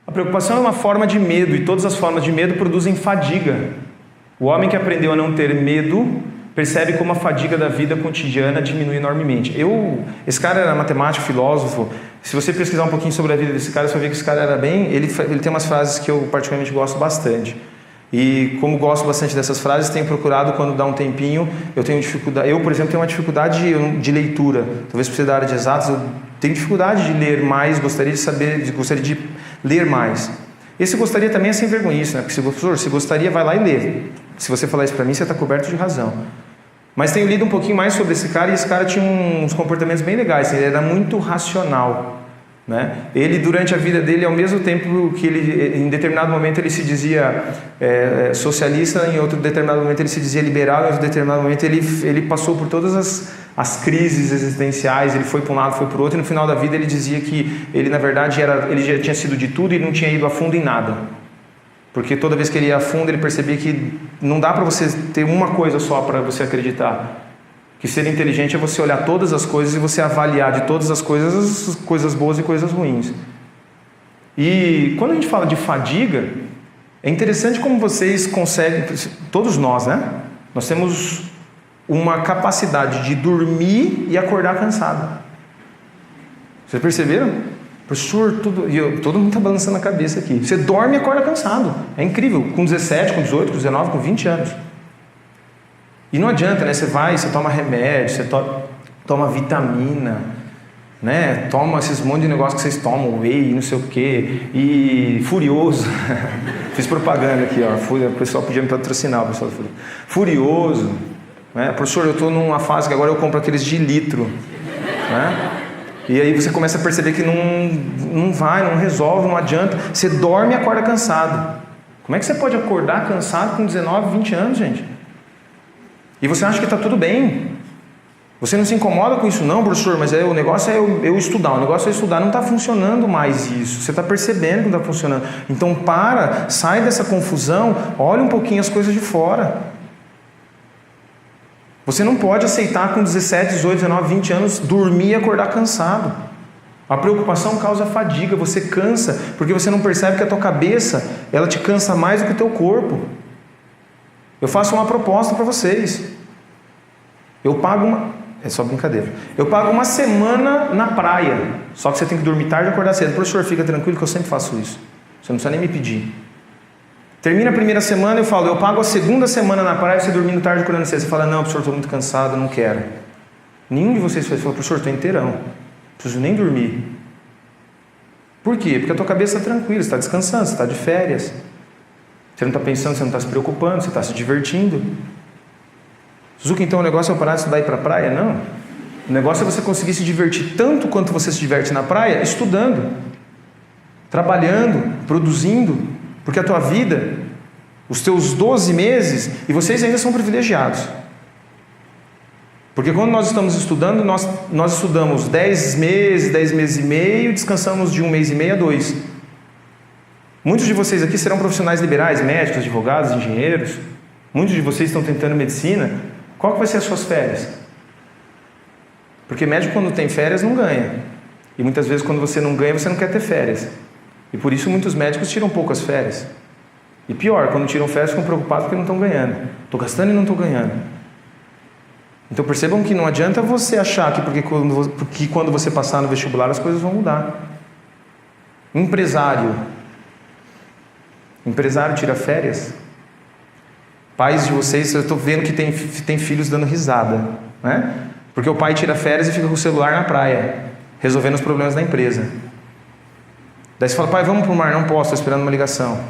A preocupação é uma forma de medo, e todas as formas de medo produzem fadiga. O homem que aprendeu a não ter medo percebe como a fadiga da vida cotidiana diminui enormemente. Esse cara era matemático, filósofo. Se você pesquisar um pouquinho sobre a vida desse cara, você vai ver que esse cara era bem... Ele tem umas frases que eu particularmente gosto bastante. E como gosto bastante dessas frases, tenho procurado, quando dá um tempinho, eu tenho dificuldade... Eu, por exemplo, tenho uma dificuldade de leitura. Talvez por ser da área de exatas, eu tenho dificuldade de ler mais, gostaria de ler mais. Esse gostaria também é sem vergonhice, né? Porque se professor, se gostaria, vai lá e lê. Se você falar isso para mim, você está coberto de razão. Mas tenho lido um pouquinho mais sobre esse cara, e esse cara tinha uns comportamentos bem legais. Ele era muito racional, né? Ele, durante a vida dele, ao mesmo tempo que ele, em determinado momento, ele se dizia socialista, em outro determinado momento ele se dizia liberal, em outro determinado momento ele passou por todas as crises existenciais, ele foi para um lado, foi para o outro, e no final da vida ele dizia que ele, na verdade, ele já tinha sido de tudo e não tinha ido a fundo em nada. Porque toda vez que ele ia a fundo, ele percebia que não dá para você ter uma coisa só para você acreditar. Que ser inteligente é você olhar todas as coisas e você avaliar de todas as coisas boas e coisas ruins. E quando a gente fala de fadiga, é interessante como vocês conseguem, todos nós, né? Nós temos uma capacidade de dormir e acordar cansado. Vocês perceberam? Professor, todo mundo está balançando a cabeça aqui. Você dorme e acorda cansado. É incrível. Com 17, com 18, com 19, com 20 anos. E não adianta, né? Você toma remédio, você toma vitamina, né? Toma esses monte de negócio que vocês tomam, whey, não sei o quê. E Furioso. Fiz propaganda aqui, ó. O pessoal podia me patrocinar, o pessoal. Furioso. Né? Professor, eu estou numa fase que agora eu compro aqueles de litro. Né? E aí você começa a perceber que não vai, não resolve, não adianta. Você dorme e acorda cansado. Como é que você pode acordar cansado com 19, 20 anos, gente? E você acha que está tudo bem. Você não se incomoda com isso, não, professor, mas o negócio é eu estudar. O negócio é estudar. Não está funcionando mais isso. Você está percebendo que não está funcionando. Então sai dessa confusão, olha um pouquinho as coisas de fora. Você não pode aceitar com 17, 18, 19, 20 anos dormir e acordar cansado. A preocupação causa fadiga, você cansa, porque você não percebe que a tua cabeça, ela te cansa mais do que o teu corpo. Eu faço uma proposta para vocês. É só brincadeira. Eu pago uma semana na praia, só que você tem que dormir tarde e acordar cedo. Professor, fica tranquilo que eu sempre faço isso. Você não precisa nem me pedir. Termina a primeira semana, eu pago a segunda semana na praia, você dormindo tarde e acordando cedo. Você fala, não, professor, estou muito cansado, não quero. Nenhum de vocês fala, professor, estou inteirão, não preciso nem dormir. Por quê? Porque a tua cabeça está tranquila, você está descansando, você está de férias. Você não está pensando, você não está se preocupando, você está se divertindo. Suzuki, então o negócio é parar de estudar e ir para a praia? Não. O negócio é você conseguir se divertir tanto quanto você se diverte na praia, estudando, trabalhando, produzindo. Porque a tua vida, os teus 12 meses, e vocês ainda são privilegiados. Porque quando nós estamos estudando, nós estudamos 10 meses e meio, descansamos de 1 mês e meio a 2. Muitos de vocês aqui serão profissionais liberais, médicos, advogados, engenheiros. Muitos de vocês estão tentando medicina. Qual que vai ser as suas férias? Porque médico, quando tem férias, não ganha. E muitas vezes, quando você não ganha, você não quer ter férias. E por isso muitos médicos tiram poucas férias. E pior, quando tiram férias, ficam preocupados porque não estão ganhando. Estou gastando e não estou ganhando. Então percebam que não adianta você achar que porque quando você passar no vestibular as coisas vão mudar. Empresário tira férias? Pais de vocês, eu estou vendo que tem filhos dando risada, né? Porque o pai tira férias e fica com o celular na praia, resolvendo os problemas da empresa. Daí você fala, pai, vamos para o mar, não posso, estou esperando uma ligação.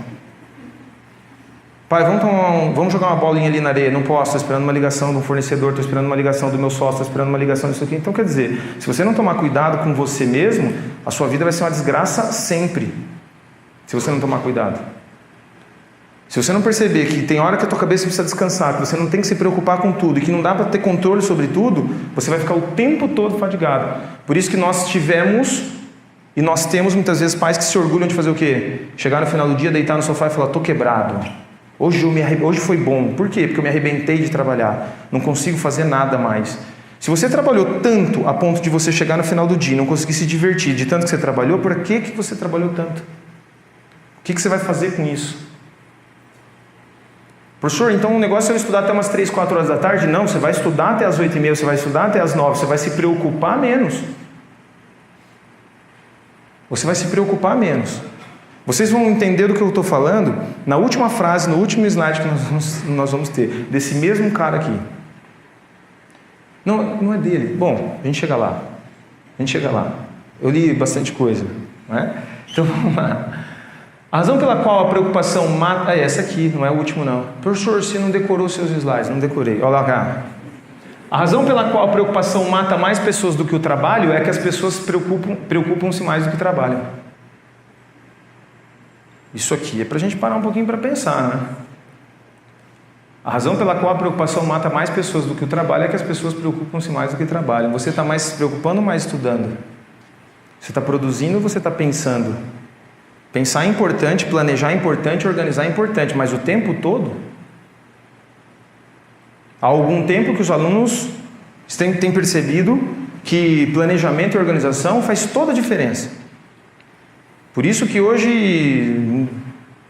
Pai, vamos jogar uma bolinha ali na areia, não posso, estou esperando uma ligação do fornecedor, estou esperando uma ligação do meu sócio, estou esperando uma ligação disso aqui. Então quer dizer, se você não tomar cuidado com você mesmo, a sua vida vai ser uma desgraça sempre, se você não tomar cuidado. Se você não perceber que tem hora que a tua cabeça precisa descansar, que você não tem que se preocupar com tudo e que não dá para ter controle sobre tudo, você vai ficar o tempo todo fadigado. Por isso que nós temos muitas vezes pais que se orgulham de fazer o quê? Chegar no final do dia, deitar no sofá e falar, estou quebrado. Hoje foi bom. Por quê? Porque eu me arrebentei de trabalhar. Não consigo fazer nada mais. Se você trabalhou tanto a ponto de você chegar no final do dia e não conseguir se divertir de tanto que você trabalhou, por que você trabalhou tanto? que você vai fazer com isso? Professor, então o negócio é eu estudar até umas 3, 4 horas da tarde? Não, você vai estudar até as 8h30, você vai estudar até as 9, você vai se preocupar menos. Você vai se preocupar menos. Vocês vão entender do que eu estou falando na última frase, no último slide que nós vamos ter, desse mesmo cara aqui. Não é dele. Bom, a gente chega lá. Eu li bastante coisa. Não é? Então vamos lá. A razão pela qual a preocupação mata... essa aqui, não é o último não. Professor, você não decorou seus slides. Não decorei. Olha lá cá. A razão pela qual a preocupação mata mais pessoas do que o trabalho é que as pessoas preocupam-se mais do que trabalham. Isso aqui é para a gente parar um pouquinho para pensar, né? A razão pela qual a preocupação mata mais pessoas do que o trabalho é que as pessoas preocupam-se mais do que trabalham. Você está mais se preocupando ou mais estudando? Você está produzindo ou você está pensando? Pensar é importante, planejar é importante, organizar é importante, mas o tempo todo? Há algum tempo que os alunos têm percebido que planejamento e organização faz toda a diferença. Por isso que hoje,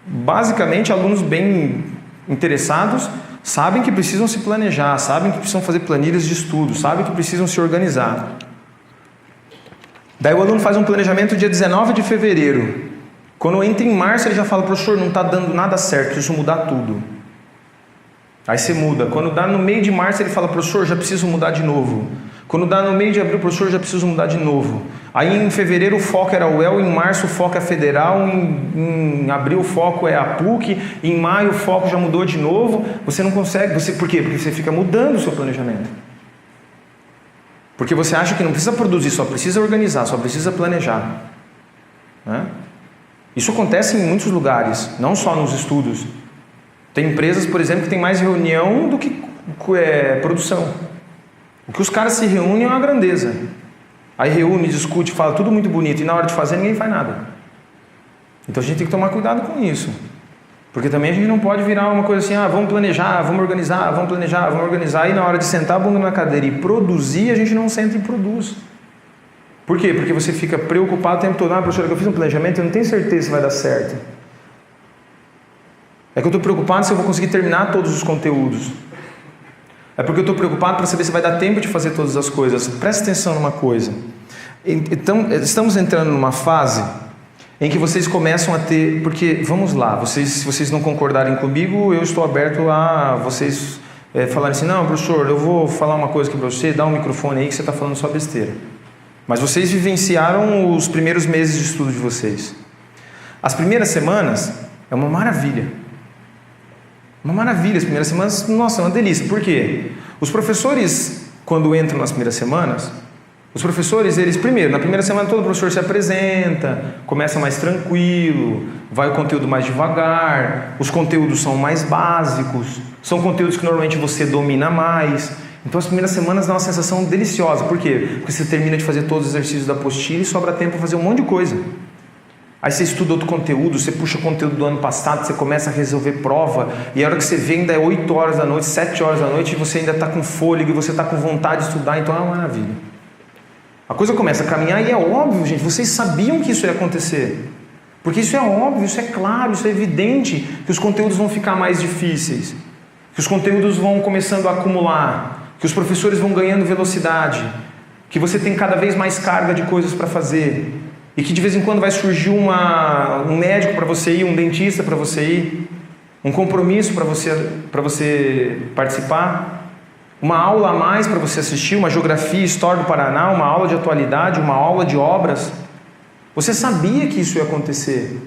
basicamente, alunos bem interessados sabem que precisam se planejar, sabem que precisam fazer planilhas de estudo, sabem que precisam se organizar. Daí o aluno faz um planejamento dia 19 de fevereiro. Quando entra em março ele já fala, professor, não está dando nada certo, preciso mudar tudo. Aí você muda. Quando dá no meio de março ele fala, professor, já preciso mudar de novo. Quando dá no meio de abril, professor, já preciso mudar de novo. Aí em fevereiro o foco era o UEL, em março o foco é federal, em abril o foco é a PUC, em maio o foco já mudou de novo. Você não consegue, por quê? Porque você fica mudando o seu planejamento. Porque você acha que não precisa produzir, só precisa organizar, só precisa planejar. Né? Isso acontece em muitos lugares, não só nos estudos. Tem empresas, por exemplo, que tem mais reunião do que produção. O que os caras se reúnem é uma grandeza. Aí reúne, discute, fala tudo muito bonito, e na hora de fazer ninguém faz nada. Então a gente tem que tomar cuidado com isso. Porque também a gente não pode virar uma coisa assim, vamos planejar, vamos organizar, vamos planejar, vamos organizar, e na hora de sentar a bunda na cadeira e produzir, a gente não senta e produz. Por quê? Porque você fica preocupado o tempo todo, professora, que eu fiz um planejamento, eu não tenho certeza se vai dar certo. É que eu estou preocupado se eu vou conseguir terminar todos os conteúdos. É porque eu estou preocupado para saber se vai dar tempo de fazer todas as coisas. Presta atenção numa coisa. Então, estamos entrando numa fase em que vocês começam a ter... Porque, vamos lá, se vocês não concordarem comigo, eu estou aberto a vocês falarem assim, não, professor, eu vou falar uma coisa aqui para você, dá um microfone aí que você está falando só besteira. Mas vocês vivenciaram os primeiros meses de estudo de vocês. As primeiras semanas é uma maravilha. Uma maravilha, as primeiras semanas, nossa, é uma delícia. Por quê? Os professores, quando entram nas primeiras semanas, os professores, eles primeiro, na primeira semana todo professor se apresenta, começa mais tranquilo, vai o conteúdo mais devagar, os conteúdos são mais básicos, são conteúdos que normalmente você domina mais. Então as primeiras semanas dão uma sensação deliciosa. Por quê? Porque você termina de fazer todos os exercícios da apostila e sobra tempo para fazer um monte de coisa. Aí você estuda outro conteúdo, você puxa o conteúdo do ano passado, você começa a resolver prova, e a hora que você vê ainda é 8 horas da noite, 7 horas da noite, e você ainda está com fôlego, e você está com vontade de estudar, então é uma maravilha. A coisa começa a caminhar e é óbvio, gente, vocês sabiam que isso ia acontecer. Porque isso é óbvio, isso é claro, isso é evidente, que os conteúdos vão ficar mais difíceis, que os conteúdos vão começando a acumular, que os professores vão ganhando velocidade, que você tem cada vez mais carga de coisas para fazer, e que de vez em quando vai surgir um médico para você ir, um dentista para você ir, um compromisso para você participar, uma aula a mais para você assistir, uma geografia, história do Paraná, uma aula de atualidade, uma aula de obras. Você sabia que isso ia acontecer,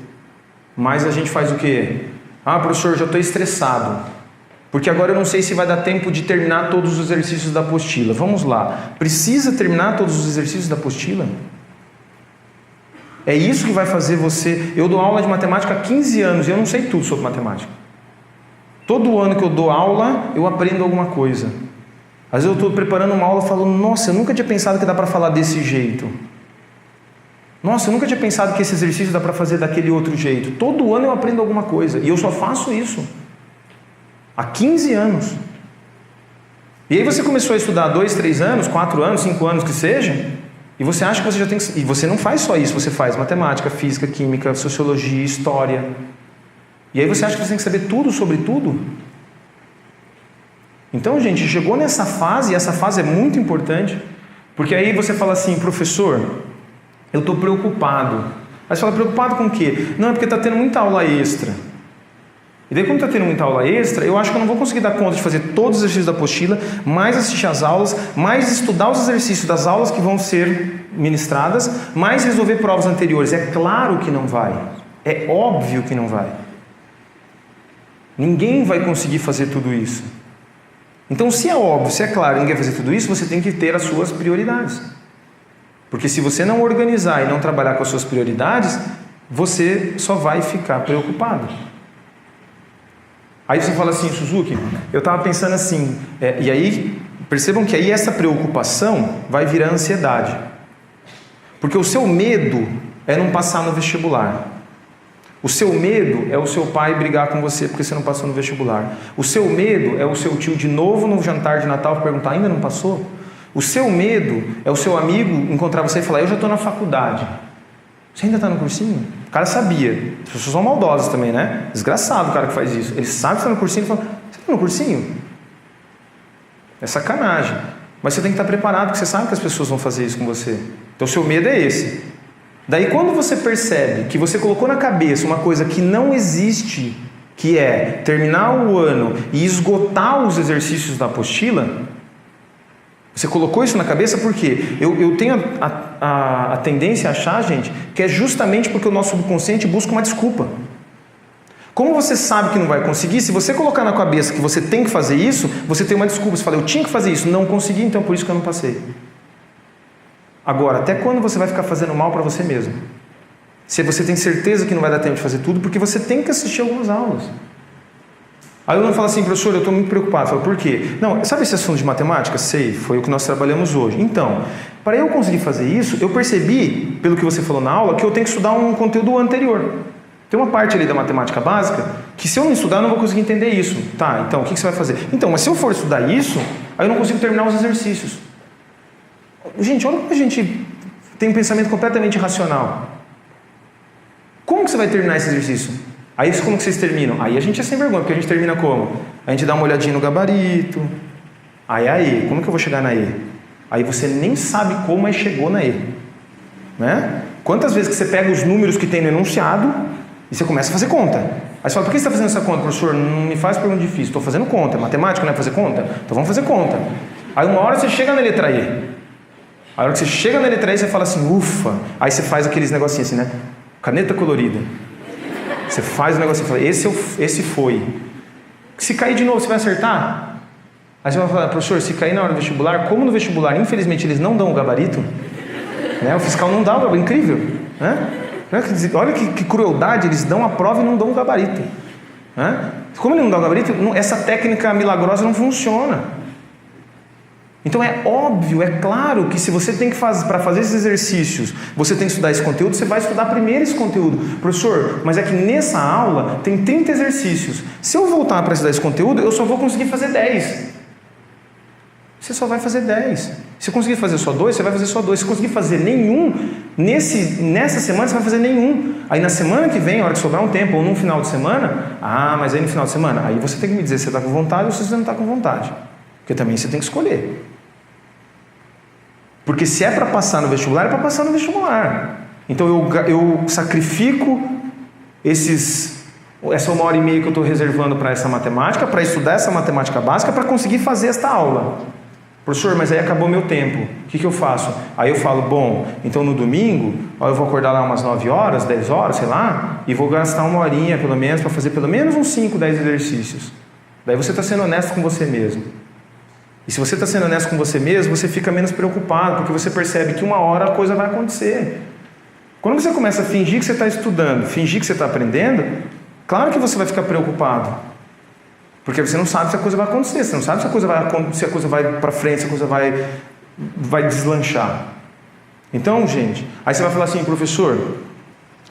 mas a gente faz o quê? Professor, já estou estressado, porque agora eu não sei se vai dar tempo de terminar todos os exercícios da apostila. Vamos lá, precisa terminar todos os exercícios da apostila? É isso que vai fazer você... Eu dou aula de matemática há 15 anos e eu não sei tudo sobre matemática. Todo ano que eu dou aula, eu aprendo alguma coisa. Às vezes eu estou preparando uma aula e falo, nossa, eu nunca tinha pensado que dá para falar desse jeito. Nossa, eu nunca tinha pensado que esse exercício dá para fazer daquele outro jeito. Todo ano eu aprendo alguma coisa. E eu só faço isso. Há 15 anos. E aí você começou a estudar 2, 3 anos, 4 anos, 5 anos que seja... E você acha que você já tem que... E você não faz só isso, você faz matemática, física, química, sociologia, história. E aí você acha que você tem que saber tudo sobre tudo? Então, gente, chegou nessa fase, e essa fase é muito importante, porque aí você fala assim, professor, eu estou preocupado. Aí você fala, preocupado com o quê? Não, é porque está tendo muita aula extra. E daí, quando está tendo muita aula extra, eu acho que eu não vou conseguir dar conta de fazer todos os exercícios da apostila, mais assistir às aulas, mais estudar os exercícios das aulas que vão ser ministradas, mais resolver provas anteriores. É claro que não vai. É óbvio que não vai. Ninguém vai conseguir fazer tudo isso. Então, se é óbvio, se é claro, ninguém vai fazer tudo isso, você tem que ter as suas prioridades. Porque se você não organizar e não trabalhar com as suas prioridades, você só vai ficar preocupado. Aí você fala assim, Suzuki, eu estava pensando assim, e aí, percebam que aí essa preocupação vai virar ansiedade. Porque o seu medo é não passar no vestibular. O seu medo é o seu pai brigar com você porque você não passou no vestibular. O seu medo é o seu tio de novo no jantar de Natal perguntar, ainda não passou? O seu medo é o seu amigo encontrar você e falar, eu já estou na faculdade. Você ainda está no cursinho? O cara sabia. As pessoas são maldosas também, né? Desgraçado o cara que faz isso. Ele sabe que está no cursinho e fala, você está no cursinho? É sacanagem. Mas você tem que estar preparado, porque você sabe que as pessoas vão fazer isso com você. Então o seu medo é esse. Daí quando você percebe que você colocou na cabeça uma coisa que não existe, que é terminar o ano e esgotar os exercícios da apostila, você colocou isso na cabeça porque eu tenho a tendência a achar, gente, que é justamente porque o nosso subconsciente busca uma desculpa. Como você sabe que não vai conseguir, se você colocar na cabeça que você tem que fazer isso, você tem uma desculpa. Você fala, eu tinha que fazer isso, não consegui, então por isso que eu não passei. Agora, até quando você vai ficar fazendo mal para você mesmo? Se você tem certeza que não vai dar tempo de fazer tudo, porque você tem que assistir algumas aulas. Aí o aluno fala assim, professor, eu estou muito preocupado. Eu falo, por quê? Não, sabe esse assunto de matemática? Sei, foi o que nós trabalhamos hoje. Então, para eu conseguir fazer isso, eu percebi, pelo que você falou na aula, que eu tenho que estudar um conteúdo anterior. Tem uma parte ali da matemática básica, que se eu não estudar, eu não vou conseguir entender isso. Tá, então, o que você vai fazer? Então, mas se eu for estudar isso, aí eu não consigo terminar os exercícios. Gente, olha como a gente tem um pensamento completamente irracional. Como que você vai terminar esse exercício? Aí como que vocês terminam? Aí a gente é sem vergonha, porque a gente termina como? A gente dá uma olhadinha no gabarito. Aí, como que eu vou chegar na E? Aí você nem sabe como, mas chegou na E. Né? Quantas vezes que você pega os números que tem no enunciado e você começa a fazer conta? Aí você fala, por que você está fazendo essa conta, professor? Não me faz pergunta difícil, estou fazendo conta. Matemática não é fazer conta? Então vamos fazer conta. Aí uma hora você chega na letra E. A hora que você chega na letra E, você fala assim, ufa. Aí você faz aqueles negocinhos assim, né? Caneta colorida. Você faz o negócio e fala, esse foi. Se cair de novo, você vai acertar? Aí você vai falar, professor, se cair na hora do vestibular, como no vestibular, infelizmente, eles não dão o gabarito, né? O fiscal não dá o gabarito, incrível, né? Olha que crueldade, eles dão a prova e não dão o gabarito, né? Como ele não dá o gabarito, essa técnica milagrosa não funciona. Então é óbvio, é claro que se você tem que fazer, para fazer esses exercícios, você tem que estudar esse conteúdo, você vai estudar primeiro esse conteúdo. Professor, mas é que nessa aula tem 30 exercícios. Se eu voltar para estudar esse conteúdo, eu só vou conseguir fazer 10. Você só vai fazer 10. Se conseguir fazer só 2, você vai fazer só 2. Se conseguir fazer nenhum, nessa semana você vai fazer nenhum. Aí na semana que vem, a hora que sobrar um tempo, ou num final de semana, mas aí no final de semana, aí você tem que me dizer se você está com vontade ou se você não está com vontade. Porque também você tem que escolher. Porque se é para passar no vestibular, é para passar no vestibular. Então eu sacrifico essa 1h30 que eu estou reservando para essa matemática, para estudar essa matemática básica, para conseguir fazer esta aula. Professor, mas aí acabou meu tempo. O que eu faço? Aí eu falo, bom, então no domingo, eu vou acordar lá umas 9 horas, 10 horas, sei lá, e vou gastar 1 horinha pelo menos, para fazer pelo menos uns 5, 10 exercícios. Daí você está sendo honesto com você mesmo. E se você está sendo honesto com você mesmo, você fica menos preocupado, porque você percebe que uma hora a coisa vai acontecer. Quando você começa a fingir que você está estudando, fingir que você está aprendendo, claro que você vai ficar preocupado. Porque você não sabe se a coisa vai acontecer, você não sabe se a coisa vai para frente, se a coisa vai deslanchar. Então, gente, aí você vai falar assim, professor,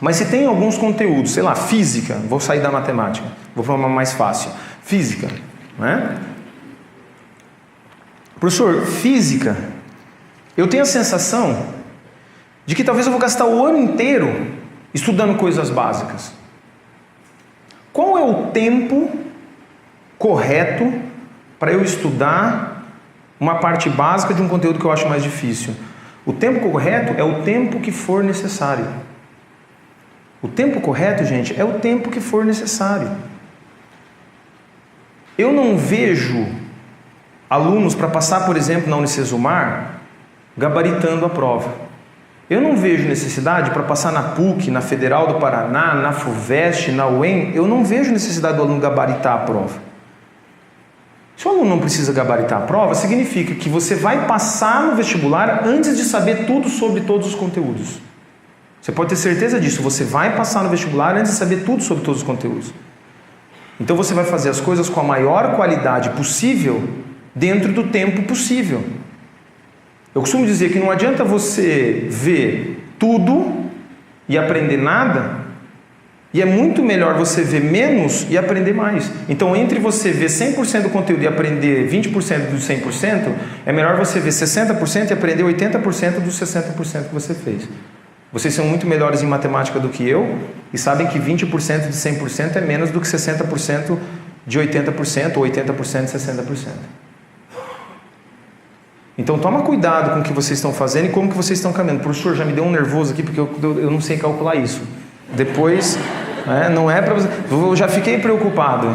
mas se tem alguns conteúdos, sei lá, física, vou sair da matemática, vou para uma mais fácil. Física, né? Professor, física, eu tenho a sensação de que talvez eu vou gastar o ano inteiro estudando coisas básicas. Qual é o tempo correto para eu estudar uma parte básica de um conteúdo que eu acho mais difícil? O tempo correto é o tempo que for necessário. O tempo correto, gente, é o tempo que for necessário. Eu não vejo alunos para passar, por exemplo, na Unicesumar, gabaritando a prova. Eu não vejo necessidade para passar na PUC, na Federal do Paraná, na FUVEST, na UEM, eu não vejo necessidade do aluno gabaritar a prova. Se o aluno não precisa gabaritar a prova, significa que você vai passar no vestibular antes de saber tudo sobre todos os conteúdos. Você pode ter certeza disso, você vai passar no vestibular antes de saber tudo sobre todos os conteúdos. Então você vai fazer as coisas com a maior qualidade possível, dentro do tempo possível. Eu costumo dizer que não adianta você ver tudo e aprender nada, e é muito melhor você ver menos e aprender mais. Então, entre você ver 100% do conteúdo e aprender 20% dos 100%, é melhor você ver 60% e aprender 80% dos 60% que você fez. Vocês são muito melhores em matemática do que eu e sabem que 20% de 100% é menos do que 60% de 80% ou 80% de 60%. Então toma cuidado com o que vocês estão fazendo e como que vocês estão caminhando. Professor, já me deu um nervoso aqui porque eu não sei calcular isso. Depois, não é para você... Eu já fiquei preocupado.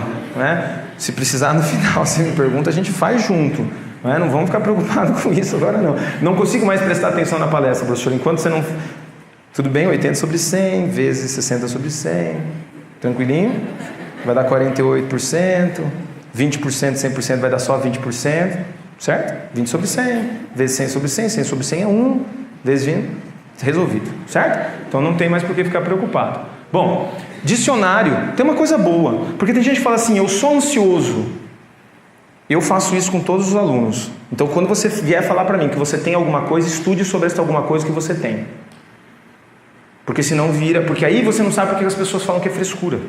Se precisar no final, você me pergunta, a gente faz junto. Não vamos ficar preocupados com isso agora não. Não consigo mais prestar atenção na palestra, professor, enquanto você não... Tudo bem, 80 sobre 100, vezes 60 sobre 100. Tranquilinho? Vai dar 48%. 20% de 100% vai dar só 20%. Certo? 20 sobre 100, vezes 100 sobre 100, 100 sobre 100 é 1, vezes 20, resolvido, certo? Então não tem mais por que ficar preocupado. Bom, dicionário, tem uma coisa boa, porque tem gente que fala assim, eu sou ansioso. Eu faço isso com todos os alunos. Então quando você vier falar para mim que você tem alguma coisa, estude sobre essa alguma coisa que você tem. Porque senão vira, porque aí você não sabe porque as pessoas falam que é frescura.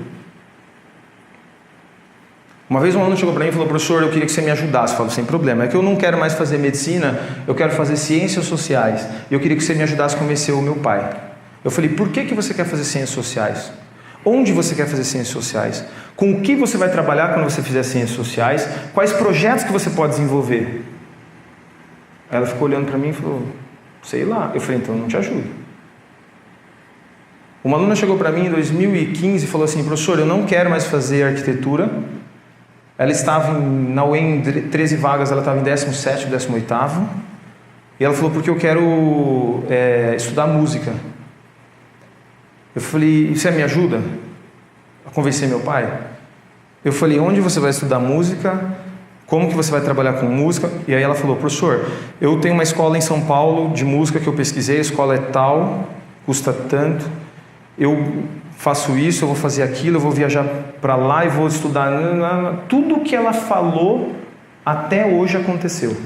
Uma vez um aluno chegou para mim e falou, professor, eu queria que você me ajudasse. Eu falo, sem problema, é que eu não quero mais fazer medicina, eu quero fazer ciências sociais. E eu queria que você me ajudasse a convencer o meu pai. Eu falei, por que você quer fazer ciências sociais? Onde você quer fazer ciências sociais? Com o que você vai trabalhar quando você fizer ciências sociais? Quais projetos que você pode desenvolver? Aí ela ficou olhando para mim e falou, sei lá. Eu falei, então eu não te ajudo. Uma aluna chegou para mim em 2015 e falou assim, professor, eu não quero mais fazer arquitetura. Ela estava na UEM 13 vagas, ela estava em 17º, 18º. E ela falou, porque eu quero estudar música. Eu falei, você me ajuda a convencer meu pai? Eu falei, onde você vai estudar música? Como que você vai trabalhar com música? E aí ela falou, professor, eu tenho uma escola em São Paulo de música que eu pesquisei, a escola é tal, custa tanto. Eu faço isso, eu vou fazer aquilo, eu vou viajar para lá e vou estudar. Tudo que ela falou até hoje aconteceu.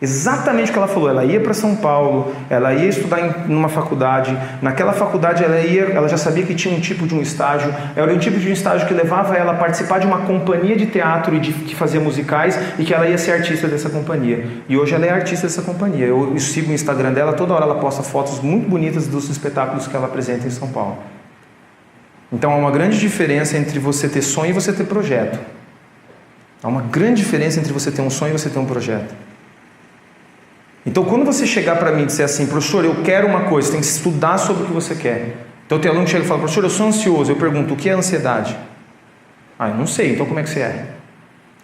Exatamente o que ela falou. Ela ia para São Paulo, ela ia estudar numa faculdade. Naquela faculdade ela já sabia que tinha um tipo de um estágio. Era um tipo de um estágio que levava ela a participar de uma companhia de teatro e que fazia musicais e que ela ia ser artista dessa companhia. E hoje ela é artista dessa companhia. Eu sigo o Instagram dela, toda hora ela posta fotos muito bonitas dos espetáculos que ela apresenta em São Paulo. Então há uma grande diferença entre você ter sonho e você ter projeto. Há uma grande diferença entre você ter um sonho e você ter um projeto. Então quando você chegar para mim e disser assim, professor, eu quero uma coisa, você tem que estudar sobre o que você quer. Então tem aluno que chega e fala, professor, eu sou ansioso. Eu pergunto, o que é ansiedade? Eu não sei, então como é que você é?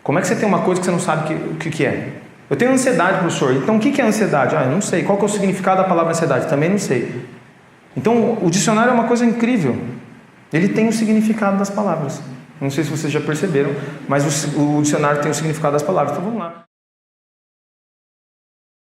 Como é que você tem uma coisa que você não sabe o que é? Eu tenho ansiedade, professor. Então o que é ansiedade? Eu não sei. Qual que é o significado da palavra ansiedade? Também não sei. Então o dicionário é uma coisa incrível. Ele tem o significado das palavras. Não sei se vocês já perceberam, mas o dicionário tem o significado das palavras. Então vamos lá.